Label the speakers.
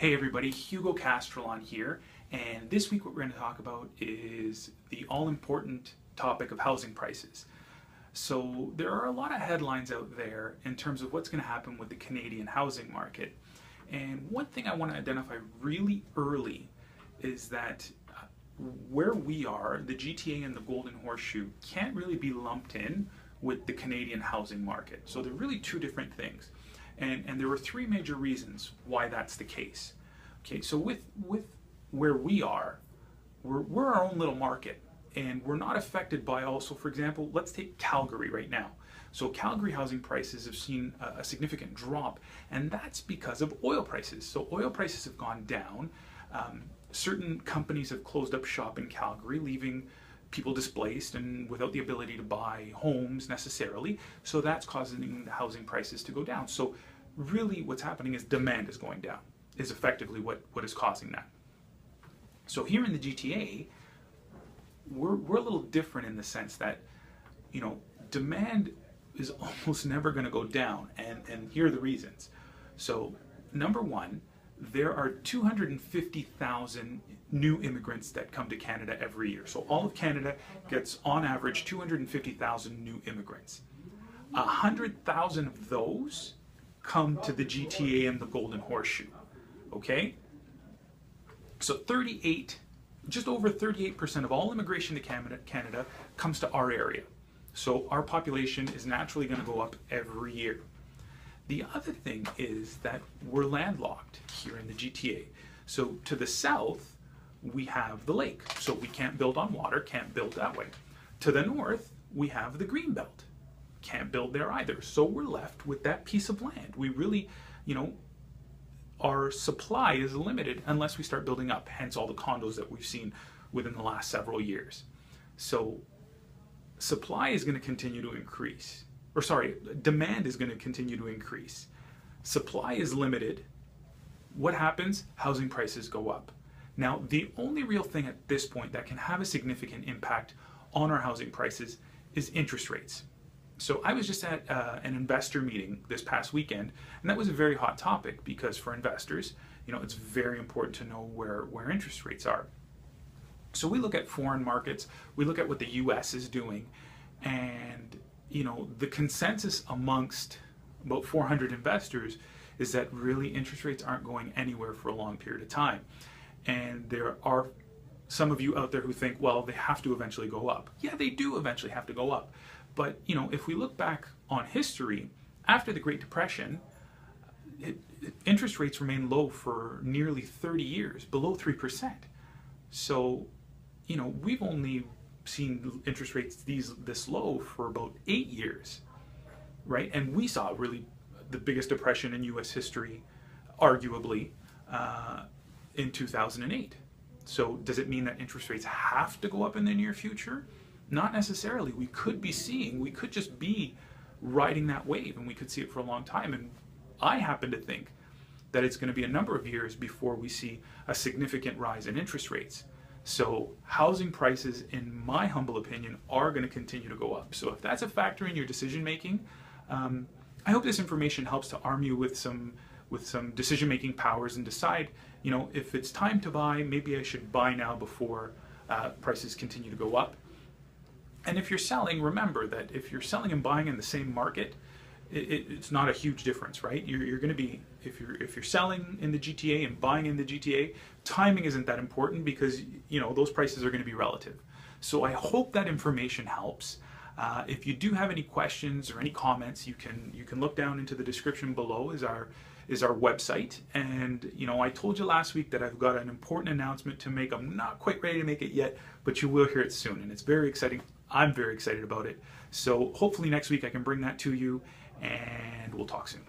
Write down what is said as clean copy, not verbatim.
Speaker 1: Hey everybody, Hugo Castrillon here, and this week what we're going to talk about is the all-important topic of housing prices. So there are a lot of headlines out there in terms of what's going to happen with the Canadian housing market. And one thing I want to identify really early is that where we are, the GTA and the Golden Horseshoe can't really be lumped in with the Canadian housing market. So they're really two different things. And there were three major reasons why that's the case. Okay, so with where we are, we're our own little market, and we're not affected by also, for example, let's take Calgary right now. So Calgary housing prices have seen a significant drop, and that's because of oil prices. So oil prices have gone down. Certain companies have closed up shop in Calgary, leaving people displaced and without the ability to buy homes necessarily. So that's causing the housing prices to go down. So really what's happening is demand is going down, is effectively what is causing that. So here in the GTA, we're a little different in the sense that, you know, demand is almost never going to go down, and here are the reasons. So number one, there are 250,000 new immigrants that come to Canada every year. So all of Canada gets on average 250,000 new immigrants. 100,000 of those come to the GTA and the Golden Horseshoe. Okay? So just over 38% of all immigration to Canada comes to our area. So our population is naturally going to go up every year. The other thing is that we're landlocked here in the GTA. So to the south, we have the lake. So we can't build on water, can't build that way. To the north, we have the green belt. Can't build there either. So we're left with that piece of land. We really, you know, our supply is limited unless we start building up, hence all the condos that we've seen within the last several years. So supply is going to continue to increase. Or sorry, demand is going to continue to increase. Supply is limited. What happens? Housing prices go up. Now, the only real thing at this point that can have a significant impact on our housing prices is interest rates. So I was just at an investor meeting this past weekend, and that was a very hot topic because for investors, you know, it's very important to know where interest rates are. So we look at foreign markets, we look at what the US is doing, and you know, the consensus amongst about 400 investors is that really interest rates aren't going anywhere for a long period of time. And there are some of you out there who think, well, they have to eventually go up. Yeah, they do eventually have to go up. But, you know, if we look back on history, after the Great Depression, interest rates remained low for nearly 30 years, below 3%. So, you know, we've only seen interest rates this low for about 8 years, right? And we saw really the biggest depression in US history, arguably, in 2008. So does it mean that interest rates have to go up in the near future? Not necessarily. We could just be riding that wave, and we could see it for a long time. And I happen to think that it's going to be a number of years before we see a significant rise in interest rates. So housing prices, in my humble opinion, are going to continue to go up. So if that's a factor in your decision making, I hope this information helps to arm you with some decision making powers and decide, you know, if it's time to buy, maybe I should buy now before prices continue to go up. And if you're selling, remember that if you're selling and buying in the same market, it's not a huge difference, right? You're going to be, if you're selling in the GTA and buying in the GTA, timing isn't that important because, you know, those prices are going to be relative. So I hope that information helps. If you do have any questions or any comments, you can look down into the description below is our website. And you know, I told you last week that I've got an important announcement to make. I'm not quite ready to make it yet, but you will hear it soon, and it's very exciting. I'm very excited about it. So hopefully next week I can bring that to you, and we'll talk soon.